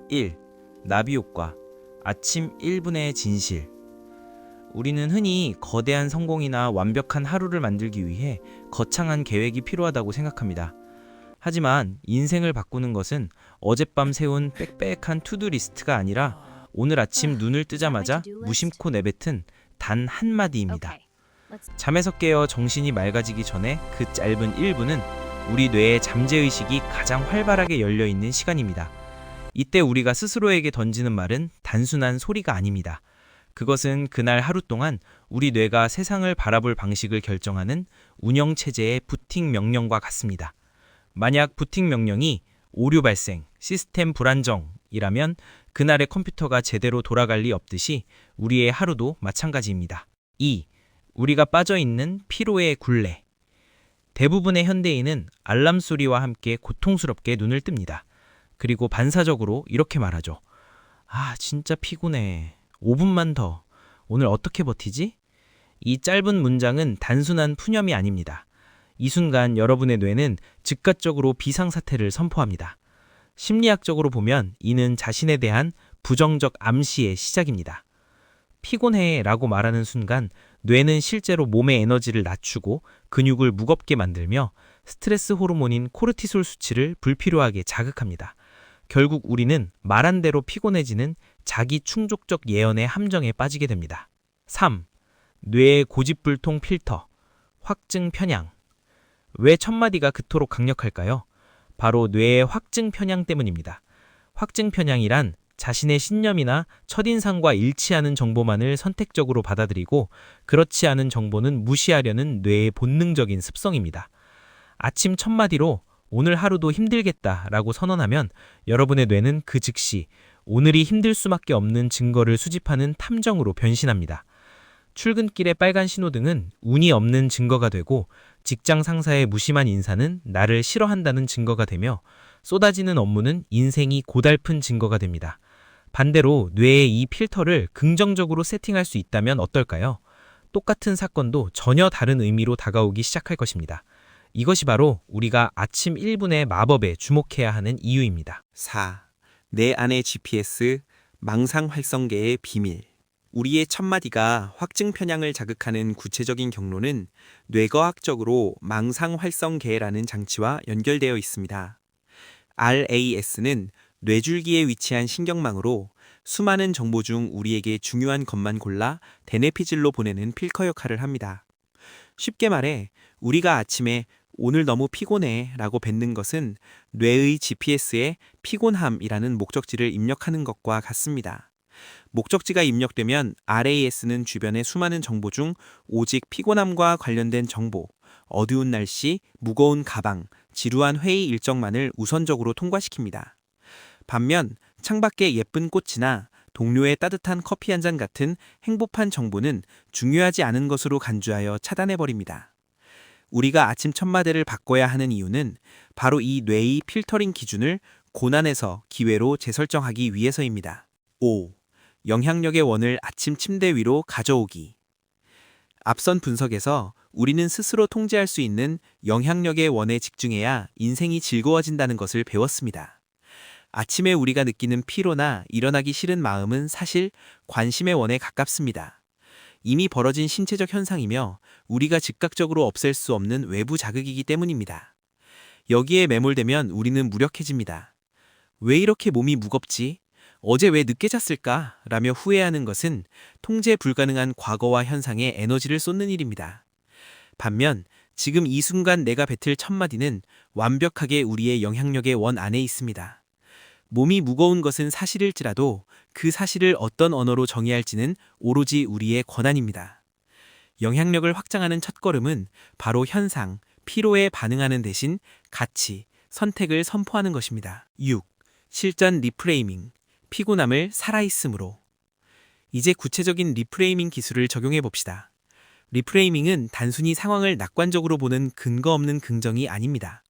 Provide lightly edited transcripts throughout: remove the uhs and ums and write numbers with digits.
1. 나비효과. 아침 1분의 진실. 우리는 흔히 거대한 성공이나 완벽한 하루를 만들기 위해 거창한 계획이 필요하다고 생각합니다. 하지만 인생을 바꾸는 것은 어젯밤 세운 빽빽한 투두 리스트가 아니라 오늘 아침 눈을 뜨자마자 무심코 내뱉은 단 한마디입니다. 잠에서 깨어 정신이 맑아지기 전에 그 짧은 1분은 우리 뇌의 잠재의식이 가장 활발하게 열려있는 시간입니다. 이때 우리가 스스로에게 던지는 말은 단순한 소리가 아닙니다. 그것은 그날 하루 동안 우리 뇌가 세상을 바라볼 방식을 결정하는 운영체제의 부팅 명령과 같습니다. 만약 부팅 명령이 오류 발생, 시스템 불안정이라면 그날의 컴퓨터가 제대로 돌아갈 리 없듯이 우리의 하루도 마찬가지입니다. 2. 우리가 빠져있는 피로의 굴레. 대부분의 현대인은 알람 소리와 함께 고통스럽게 눈을 뜹니다. 그리고 반사적으로 이렇게 말하죠. 진짜 피곤해. 5분만 더. 오늘 어떻게 버티지? 이 짧은 문장은 단순한 푸념이 아닙니다. 이 순간 여러분의 뇌는 즉각적으로 비상사태를 선포합니다. 심리학적으로 보면 이는 자신에 대한 부정적 암시의 시작입니다. 피곤해 라고 말하는 순간 뇌는 실제로 몸의 에너지를 낮추고 근육을 무겁게 만들며 스트레스 호르몬인 코르티솔 수치를 불필요하게 자극합니다. 결국 우리는 말한 대로 피곤해지는 자기 충족적 예언의 함정에 빠지게 됩니다. 3. 뇌의 고집불통 필터, 확증 편향. 왜 첫마디가 그토록 강력할까요? 바로 뇌의 확증 편향 때문입니다. 확증 편향이란 자신의 신념이나 첫인상과 일치하는 정보만을 선택적으로 받아들이고 그렇지 않은 정보는 무시하려는 뇌의 본능적인 습성입니다. 아침 첫마디로 오늘 하루도 힘들겠다라고 선언하면 여러분의 뇌는 그 즉시 오늘이 힘들 수밖에 없는 증거를 수집하는 탐정으로 변신합니다. 출근길의 빨간 신호등은 운이 없는 증거가 되고 직장 상사의 무심한 인사는 나를 싫어한다는 증거가 되며 쏟아지는 업무는 인생이 고달픈 증거가 됩니다. 반대로 뇌의 이 필터를 긍정적으로 세팅할 수 있다면 어떨까요? 똑같은 사건도 전혀 다른 의미로 다가오기 시작할 것입니다. 이것이 바로 우리가 아침 1분의 마법에 주목해야 하는 이유입니다. 4. 내 안의 GPS, 망상 활성계의 비밀. 우리의 첫마디가 확증 편향을 자극하는 구체적인 경로는 뇌과학적으로 망상 활성계라는 장치와 연결되어 있습니다. RAS는 뇌줄기에 위치한 신경망으로 수많은 정보 중 우리에게 중요한 것만 골라 대뇌피질로 보내는 필터 역할을 합니다. 쉽게 말해 우리가 아침에 오늘 너무 피곤해 라고 뱉는 것은 뇌의 GPS에 피곤함이라는 목적지를 입력하는 것과 같습니다. 목적지가 입력되면 RAS는 주변의 수많은 정보 중 오직 피곤함과 관련된 정보, 어두운 날씨, 무거운 가방, 지루한 회의 일정만을 우선적으로 통과시킵니다. 반면 창밖에 예쁜 꽃이나 동료의 따뜻한 커피 한 잔 같은 행복한 정보는 중요하지 않은 것으로 간주하여 차단해버립니다. 우리가 아침 첫마디를 바꿔야 하는 이유는 바로 이 뇌의 필터링 기준을 고난에서 기회로 재설정하기 위해서입니다. 5. 영향력의 원을 아침 침대 위로 가져오기. 앞선 분석에서 우리는 스스로 통제할 수 있는 영향력의 원에 집중해야 인생이 즐거워진다는 것을 배웠습니다. 아침에 우리가 느끼는 피로나 일어나기 싫은 마음은 사실 관심의 원에 가깝습니다. 이미 벌어진 신체적 현상이며 우리가 즉각적으로 없앨 수 없는 외부 자극이기 때문입니다. 여기에 매몰되면 우리는 무력해집니다. 왜 이렇게 몸이 무겁지? 어제 왜 늦게 잤을까? 라며 후회하는 것은 통제 불가능한 과거와 현상에 에너지를 쏟는 일입니다. 반면 지금 이 순간 내가 뱉을 첫마디는 완벽하게 우리의 영향력의 원 안에 있습니다. 몸이 무거운 것은 사실일지라도 그 사실을 어떤 언어로 정의할지는 오로지 우리의 권한입니다. 영향력을 확장하는 첫걸음은 바로 현상, 피로에 반응하는 대신 가치, 선택을 선포하는 것입니다. 6. 실전 리프레이밍, 피곤함을 살아있음으로. 이제 구체적인 리프레이밍 기술을 적용해 봅시다. 리프레이밍은 단순히 상황을 낙관적으로 보는 근거 없는 긍정이 아닙니다.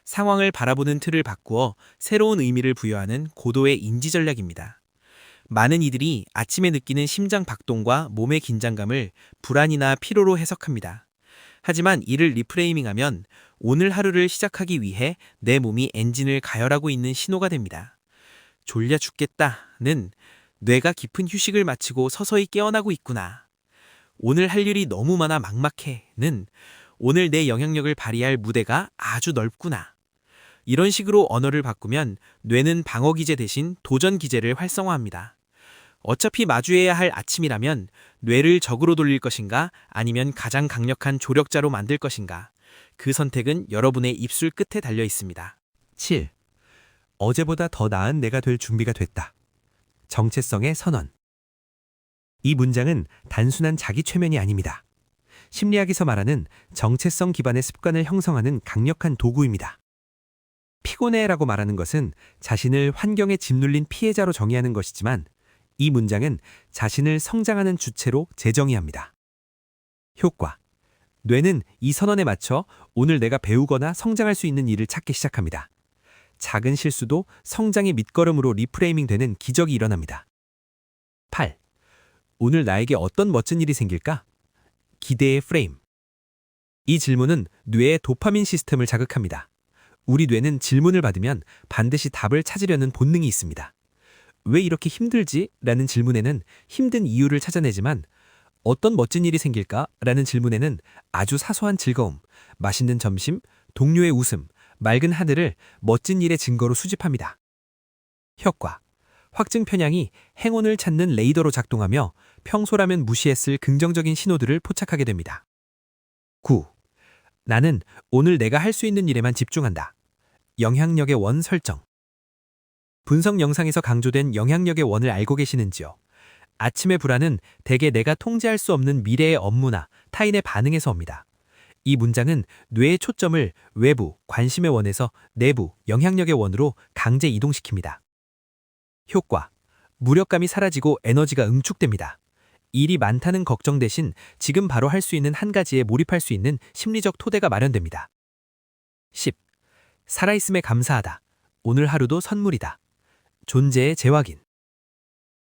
상황을 바라보는 틀을 바꾸어 새로운 의미를 부여하는 고도의 인지 전략입니다. 많은 이들이 아침에 느끼는 심장 박동과 몸의 긴장감을 불안이나 피로로 해석합니다. 하지만 이를 리프레이밍하면 오늘 하루를 시작하기 위해 내 몸이 엔진을 가열하고 있는 신호가 됩니다. 졸려 죽겠다는 뇌가 깊은 휴식을 마치고 서서히 깨어나고 있구나. 오늘 할 일이 너무 많아 막막해는 오늘 내 영향력을 발휘할 무대가 아주 넓구나. 이런 식으로 언어를 바꾸면 뇌는 방어 기제 대신 도전 기제를 활성화합니다. 어차피 마주해야 할 아침이라면 뇌를 적으로 돌릴 것인가 아니면 가장 강력한 조력자로 만들 것인가. 그 선택은 여러분의 입술 끝에 달려 있습니다. 7. 어제보다 더 나은 내가 될 준비가 됐다. 정체성의 선언. 이 문장은 단순한 자기 최면이 아닙니다. 심리학에서 말하는 정체성 기반의 습관을 형성하는 강력한 도구입니다. 피곤해라고 말하는 것은 자신을 환경에 짓눌린 피해자로 정의하는 것이지만 이 문장은 자신을 성장하는 주체로 재정의합니다. 효과. 뇌는 이 선언에 맞춰 오늘 내가 배우거나 성장할 수 있는 일을 찾기 시작합니다. 작은 실수도 성장의 밑거름으로 리프레이밍 되는 기적이 일어납니다. 8. 오늘 나에게 어떤 멋진 일이 생길까? 기대의 프레임. 이 질문은 뇌의 도파민 시스템을 자극합니다. 우리 뇌는 질문을 받으면 반드시 답을 찾으려는 본능이 있습니다. 왜 이렇게 힘들지? 라는 질문에는 힘든 이유를 찾아내지만 어떤 멋진 일이 생길까? 라는 질문에는 아주 사소한 즐거움, 맛있는 점심, 동료의 웃음, 맑은 하늘을 멋진 일의 증거로 수집합니다. 효과. 확증 편향이 행운을 찾는 레이더로 작동하며 평소라면 무시했을 긍정적인 신호들을 포착하게 됩니다. 9. 나는 오늘 내가 할 수 있는 일에만 집중한다. 영향력의 원 설정. 분석 영상에서 강조된 영향력의 원을 알고 계시는지요? 아침의 불안은 대개 내가 통제할 수 없는 미래의 업무나 타인의 반응에서 옵니다. 이 문장은 뇌의 초점을 외부, 관심의 원에서 내부, 영향력의 원으로 강제 이동시킵니다. 효과. 무력감이 사라지고 에너지가 응축됩니다. 일이 많다는 걱정 대신 지금 바로 할 수 있는 한 가지에 몰입할 수 있는 심리적 토대가 마련됩니다. 10. 살아있음에 감사하다. 오늘 하루도 선물이다. 존재의 재확인.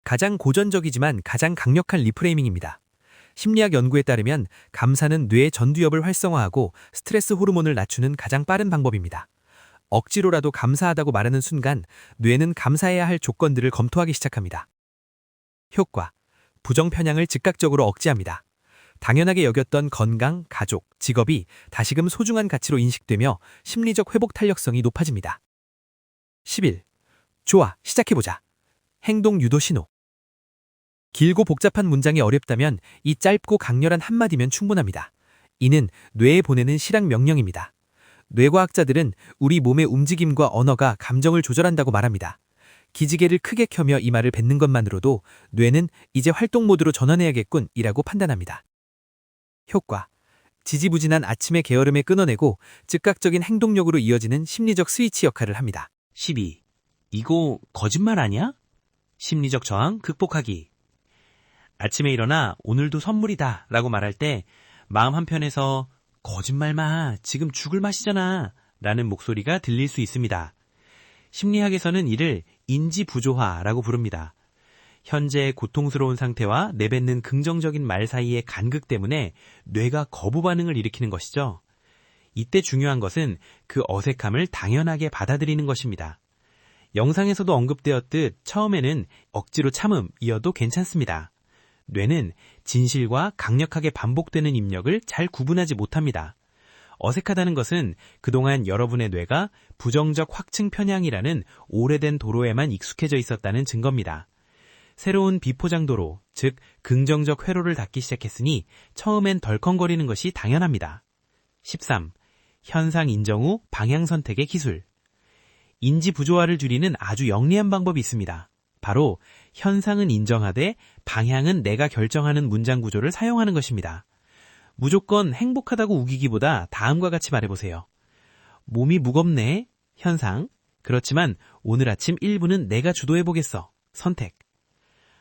가장 고전적이지만 가장 강력한 리프레이밍입니다. 심리학 연구에 따르면 감사는 뇌의 전두엽을 활성화하고 스트레스 호르몬을 낮추는 가장 빠른 방법입니다. 억지로라도 감사하다고 말하는 순간 뇌는 감사해야 할 조건들을 검토하기 시작합니다. 효과. 부정 편향을 즉각적으로 억제합니다. 당연하게 여겼던 건강, 가족, 직업이 다시금 소중한 가치로 인식되며 심리적 회복 탄력성이 높아집니다. 11. 좋아, 시작해보자. 행동 유도 신호. 길고 복잡한 문장이 어렵다면 이 짧고 강렬한 한마디면 충분합니다. 이는 뇌에 보내는 실행 명령입니다. 뇌과학자들은 우리 몸의 움직임과 언어가 감정을 조절한다고 말합니다. 기지개를 크게 켜며 이 말을 뱉는 것만으로도 뇌는 이제 활동 모드로 전환해야겠군 이라고 판단합니다. 효과. 지지부진한 아침의 게으름에 끊어내고 즉각적인 행동력으로 이어지는 심리적 스위치 역할을 합니다. 12. 이거 거짓말 아니야? 심리적 저항 극복하기. 아침에 일어나 오늘도 선물이다 라고 말할 때 마음 한편에서 거짓말 마, 지금 죽을 맛이잖아 라는 목소리가 들릴 수 있습니다. 심리학에서는 이를 인지부조화라고 부릅니다. 현재의 고통스러운 상태와 내뱉는 긍정적인 말 사이의 간극 때문에 뇌가 거부 반응을 일으키는 것이죠. 이때 중요한 것은 그 어색함을 당연하게 받아들이는 것입니다. 영상에서도 언급되었듯 처음에는 억지로 참음이어도 괜찮습니다. 뇌는 진실과 강력하게 반복되는 입력을 잘 구분하지 못합니다. 어색하다는 것은 그동안 여러분의 뇌가 부정적 확증 편향이라는 오래된 도로에만 익숙해져 있었다는 증거입니다. 새로운 비포장 도로, 즉 긍정적 회로를 닫기 시작했으니 처음엔 덜컹거리는 것이 당연합니다. 13. 현상 인정 후 방향 선택의 기술. 인지 부조화를 줄이는 아주 영리한 방법이 있습니다. 바로 현상은 인정하되 방향은 내가 결정하는 문장 구조를 사용하는 것입니다. 무조건 행복하다고 우기기보다 다음과 같이 말해보세요. 몸이 무겁네. 현상. 그렇지만 오늘 아침 1분은 내가 주도해보겠어. 선택.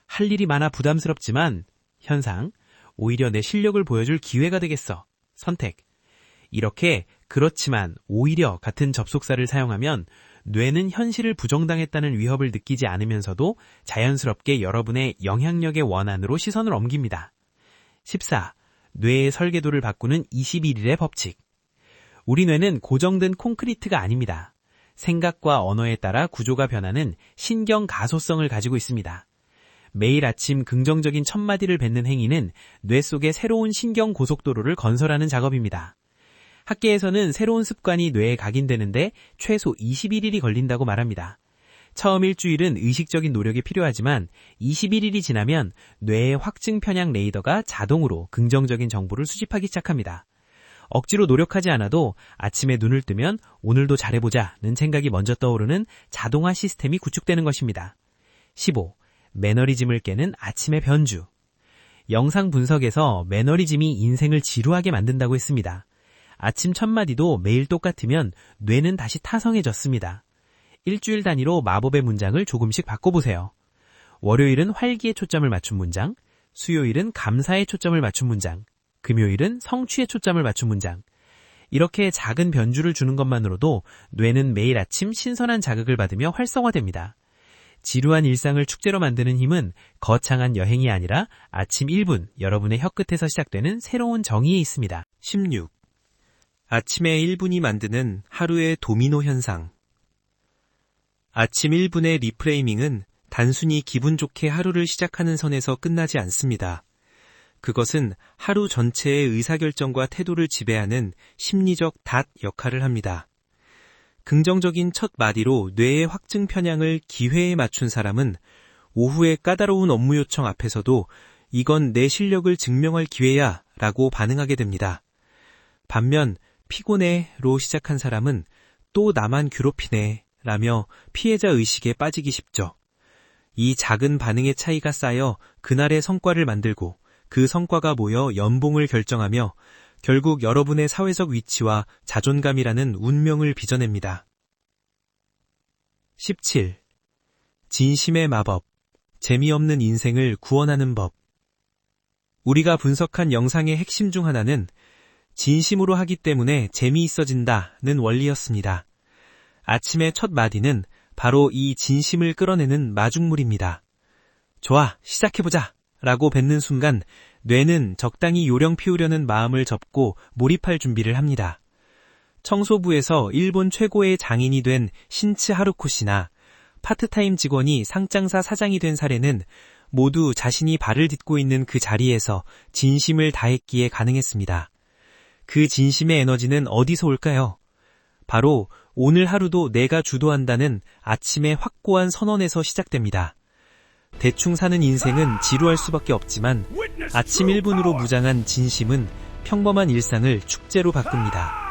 할 일이 많아 부담스럽지만 현상. 오히려 내 실력을 보여줄 기회가 되겠어. 선택. 이렇게 그렇지만 오히려 같은 접속사를 사용하면 뇌는 현실을 부정당했다는 위협을 느끼지 않으면서도 자연스럽게 여러분의 영향력의 원안으로 시선을 옮깁니다. 14. 뇌의 설계도를 바꾸는 21일의 법칙. 우리 뇌는 고정된 콘크리트가 아닙니다. 생각과 언어에 따라 구조가 변하는 신경 가소성을 가지고 있습니다. 매일 아침 긍정적인 첫마디를 뱉는 행위는 뇌 속에 새로운 신경 고속도로를 건설하는 작업입니다. 학계에서는 새로운 습관이 뇌에 각인되는데 최소 21일이 걸린다고 말합니다. 처음 일주일은 의식적인 노력이 필요하지만 21일이 지나면 뇌의 확증 편향 레이더가 자동으로 긍정적인 정보를 수집하기 시작합니다. 억지로 노력하지 않아도 아침에 눈을 뜨면 오늘도 잘해보자는 생각이 먼저 떠오르는 자동화 시스템이 구축되는 것입니다. 15. 매너리즘을 깨는 아침의 변주. 영상 분석에서 매너리즘이 인생을 지루하게 만든다고 했습니다. 아침 첫마디도 매일 똑같으면 뇌는 다시 타성해졌습니다. 일주일 단위로 마법의 문장을 조금씩 바꿔보세요. 월요일은 활기에 초점을 맞춘 문장, 수요일은 감사에 초점을 맞춘 문장, 금요일은 성취에 초점을 맞춘 문장. 이렇게 작은 변주를 주는 것만으로도 뇌는 매일 아침 신선한 자극을 받으며 활성화됩니다. 지루한 일상을 축제로 만드는 힘은 거창한 여행이 아니라 아침 1분 여러분의 혀끝에서 시작되는 새로운 정의에 있습니다. 16. 아침의 1분이 만드는 하루의 도미노 현상. 아침 1분의 리프레이밍은 단순히 기분 좋게 하루를 시작하는 선에서 끝나지 않습니다. 그것은 하루 전체의 의사결정과 태도를 지배하는 심리적 닷 역할을 합니다. 긍정적인 첫 마디로 뇌의 확증 편향을 기회에 맞춘 사람은 오후의 까다로운 업무 요청 앞에서도 이건 내 실력을 증명할 기회야 라고 반응하게 됩니다. 반면 피곤해로 시작한 사람은 또 나만 괴롭히네 라며 피해자 의식에 빠지기 쉽죠. 이 작은 반응의 차이가 쌓여 그날의 성과를 만들고 그 성과가 모여 연봉을 결정하며 결국 여러분의 사회적 위치와 자존감이라는 운명을 빚어냅니다. 17. 진심의 마법, 재미없는 인생을 구원하는 법. 우리가 분석한 영상의 핵심 중 하나는 진심으로 하기 때문에 재미있어진다는 원리였습니다. 아침의 첫 마디는 바로 이 진심을 끌어내는 마중물입니다. 좋아, 시작해보자 라고 뱉는 순간 뇌는 적당히 요령 피우려는 마음을 접고 몰입할 준비를 합니다. 청소부에서 일본 최고의 장인이 된 신츠 하루코 씨나 파트타임 직원이 상장사 사장이 된 사례는 모두 자신이 발을 딛고 있는 그 자리에서 진심을 다했기에 가능했습니다. 그 진심의 에너지는 어디서 올까요? 바로 오늘 하루도 내가 주도한다는 아침의 확고한 선언에서 시작됩니다. 대충 사는 인생은 지루할 수밖에 없지만 아침 1분으로 무장한 진심은 평범한 일상을 축제로 바꿉니다.